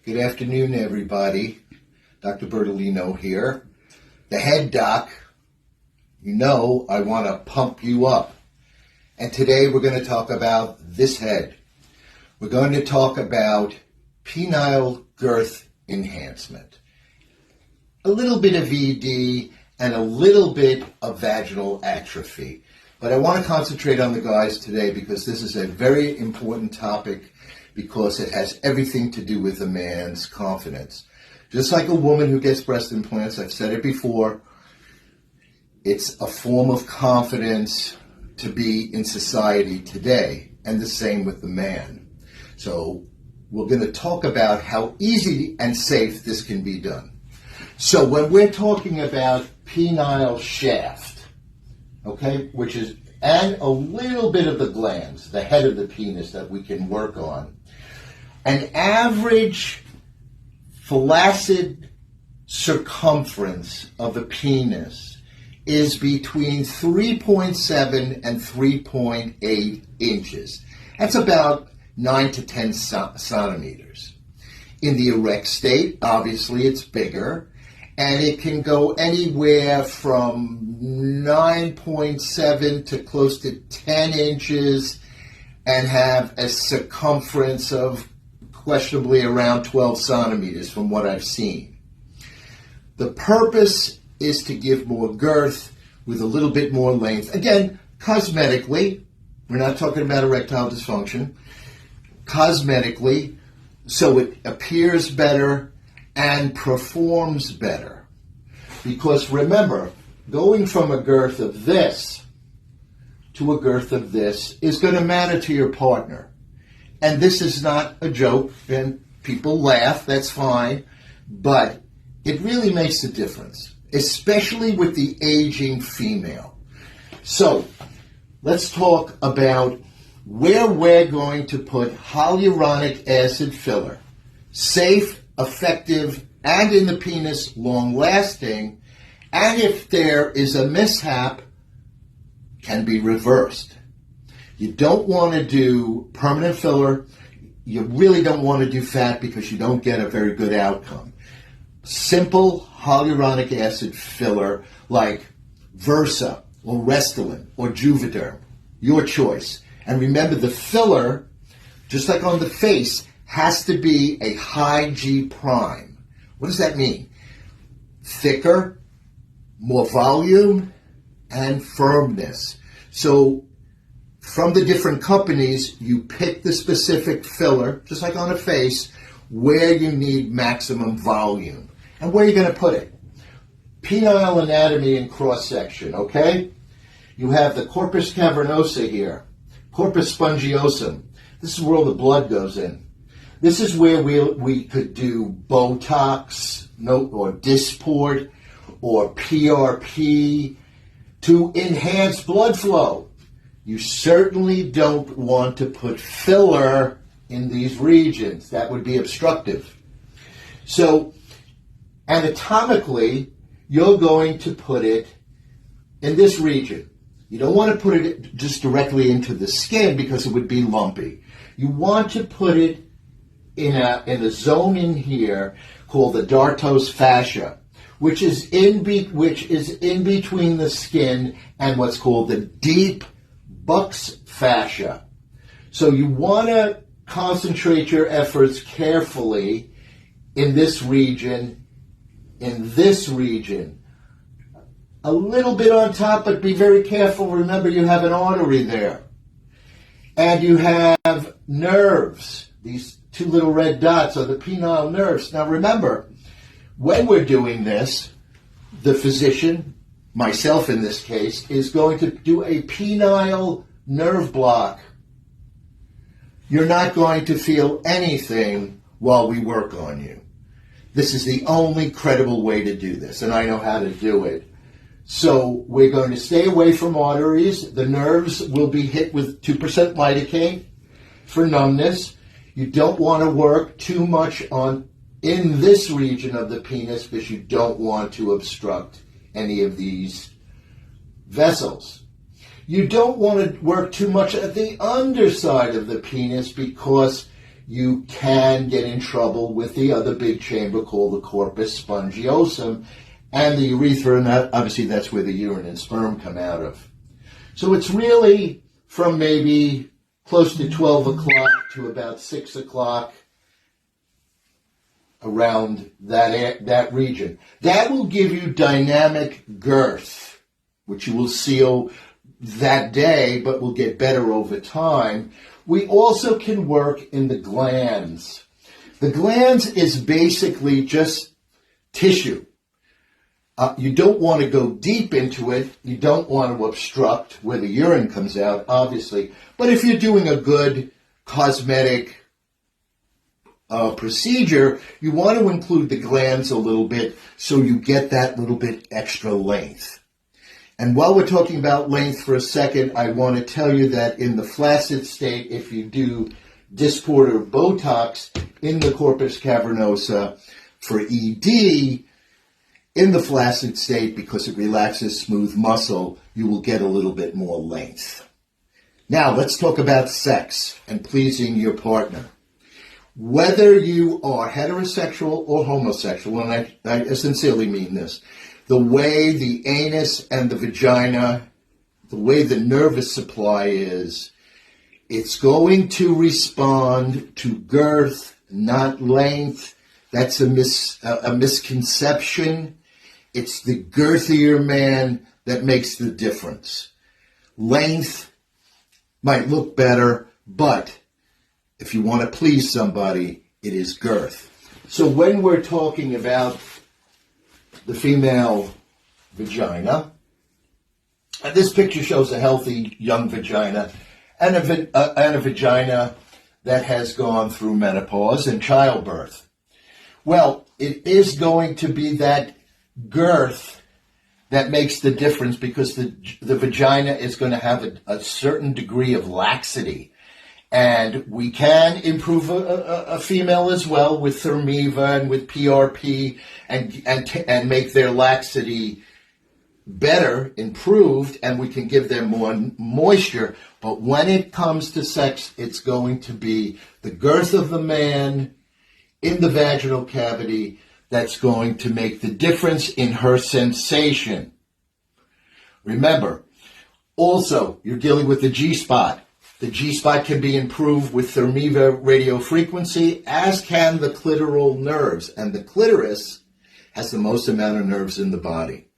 Good afternoon, everybody. Dr. Bertolino here. The head doc. You know I want to pump you up. And today we're going to talk about this head. We're going to talk about penile girth enhancement. A little bit of ED and a little bit of vaginal atrophy. But I want to concentrate on the guys today because this is a very important topic because it has everything to do with a man's confidence. Just like a woman who gets breast implants, I've said it before, it's a form of confidence to be in society today, and the same with the man. So we're going to talk about how easy and safe this can be done. So when we're talking about penile shaft, okay, which is, and a little bit of the glands, the head of the penis that we can work on, an average flaccid circumference of the penis is between 3.7 and 3.8 inches. That's about 9 to 10 centimeters. In the erect state, obviously it's bigger, and it can go anywhere from 9.7 to close to 10 inches and have a circumference of questionably around 12 centimeters from what I've seen. The purpose is to give more girth with a little bit more length. Again, cosmetically, we're not talking about erectile dysfunction. Cosmetically, so it appears better and performs better. Because remember, going from a girth of this to a girth of this is going to matter to your partner. And this is not a joke, and people laugh, that's fine, but it really makes a difference, especially with the aging female. So, let's talk about where we're going to put hyaluronic acid filler. Safe, effective, and in the penis, long-lasting, and if there is a mishap, can be reversed. You don't want to do permanent filler. You really don't want to do fat because you don't get a very good outcome. Simple hyaluronic acid filler like Versa or Restylane or Juvederm, your choice. And remember, the filler, just like on the face, has to be a high G prime. What does that mean? Thicker, more volume, and firmness. So from the different companies, you pick the specific filler, just like on a face, where you need maximum volume. And where you're going to put it. Penile anatomy and cross-section, okay? You have the corpus cavernosa here, corpus spongiosum. This is where all the blood goes in. This is where we could do Botox, or Dysport, or PRP to enhance blood flow. You certainly don't want to put filler in these regions. That would be obstructive. So, anatomically, you're going to put it in this region. You don't want to put it just directly into the skin because it would be lumpy. You want to put it in a zone in here called the dartos fascia, which is in between the skin and what's called the deep buccal fascia. So you want to concentrate your efforts carefully in this region, a little bit on top, but be very careful. Remember, you have an artery there. And you have nerves. These two little red dots are the penile nerves. Now remember, when we're doing this, the physician, myself in this case, is going to do a penile nerve block. You're not going to feel anything while we work on you. This is the only credible way to do this, and I know how to do it. So we're going to stay away from arteries. The nerves will be hit with 2% lidocaine for numbness. You don't want to work too much in this region of the penis because you don't want to obstruct any of these vessels. You don't want to work too much at the underside of the penis because you can get in trouble with the other big chamber called the corpus spongiosum and the urethra, and obviously that's where the urine and sperm come out of. So it's really from maybe close to 12 o'clock to about 6 o'clock around that region. That will give you dynamic girth, which you will see that day, but will get better over time. We also can work in the glands. The glands is basically just tissue. You don't want to go deep into it. You don't want to obstruct where the urine comes out, obviously. But if you're doing a good cosmetic procedure, you want to include the glands a little bit so you get that little bit extra length. And while we're talking about length for a second, I want to tell you that in the flaccid state, if you do Dysport or Botox in the corpus cavernosa for ED, in the flaccid state, because it relaxes smooth muscle, you will get a little bit more length. Now, let's talk about sex and pleasing your partner. Whether you are heterosexual or homosexual, and I sincerely mean this, the way the anus and the vagina, the way the nervous supply is, it's going to respond to girth, not length. That's a misconception. It's the girthier man that makes the difference. Length might look better, but if you want to please somebody, it is girth. So when we're talking about the female vagina, and this picture shows a healthy young vagina and a vagina that has gone through menopause and childbirth. Well, it is going to be that girth that makes the difference, because the vagina is going to have a certain degree of laxity. And we can improve a female as well with Thermiva and with PRP and make their laxity better, improved, and we can give them more moisture. But when it comes to sex, it's going to be the girth of the man in the vaginal cavity that's going to make the difference in her sensation. Remember, also, you're dealing with the G-spot. The G-spot can be improved with Thermiva radiofrequency, as can the clitoral nerves. And the clitoris has the most amount of nerves in the body.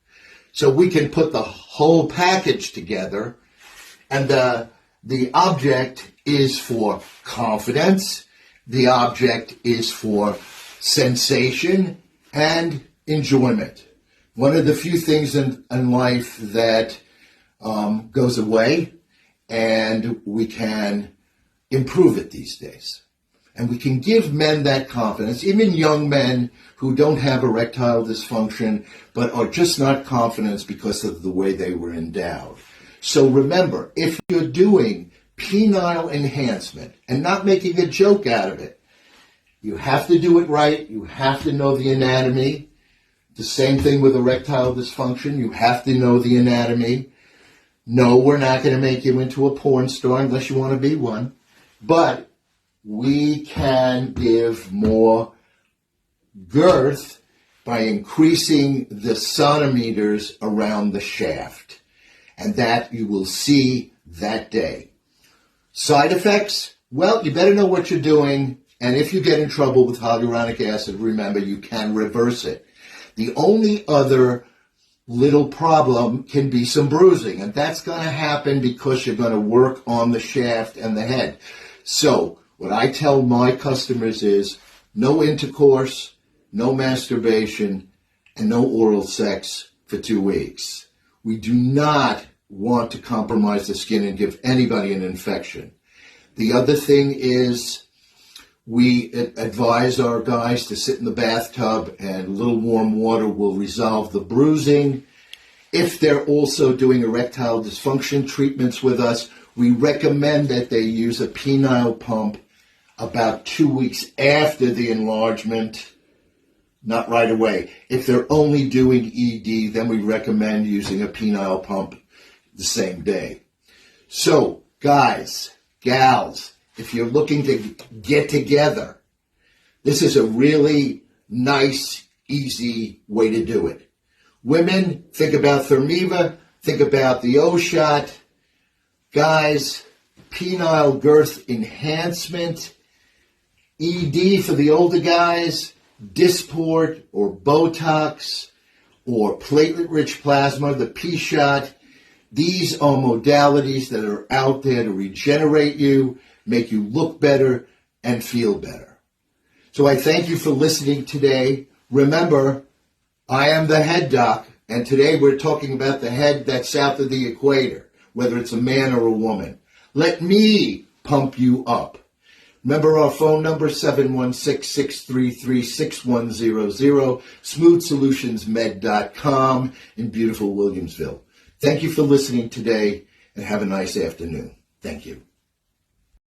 So we can put the whole package together, and the object is for confidence. The object is for sensation and enjoyment. One of the few things in life that goes away, and we can improve it these days. And we can give men that confidence, even young men who don't have erectile dysfunction, but are just not confident because of the way they were endowed. So remember, if you're doing penile enhancement and not making a joke out of it, you have to do it right. You have to know the anatomy. The same thing with erectile dysfunction. You have to know the anatomy. No, we're not going to make you into a porn star unless you want to be one. But we can give more girth by increasing the centimeters around the shaft. And that you will see that day. Side effects? Well, you better know what you're doing. And if you get in trouble with hyaluronic acid, remember, you can reverse it. The only other little problem can be some bruising, and that's going to happen because you're going to work on the shaft and the head. So what I tell my customers is no intercourse, no masturbation, and no oral sex for 2 weeks. We do not want to compromise the skin and give anybody an infection. The other thing is we advise our guys to sit in the bathtub, and a little warm water will resolve the bruising. If they're also doing erectile dysfunction treatments with us, we recommend that they use a penile pump about 2 weeks after the enlargement, not right away. If they're only doing ED, then we recommend using a penile pump the same day. So, guys, gals, if you're looking to get together, this is a really nice, easy way to do it. Women, think about Thermiva, think about the O-Shot. Guys, penile girth enhancement, ED for the older guys, Dysport or Botox or platelet-rich plasma, the P-Shot. These are modalities that are out there to regenerate you, make you look better, and feel better. So I thank you for listening today. Remember, I am the head doc, and today we're talking about the head that's south of the equator, whether it's a man or a woman. Let me pump you up. Remember our phone number, 716-633-6100, smoothsolutionsmed.com in beautiful Williamsville. Thank you for listening today, and have a nice afternoon. Thank you.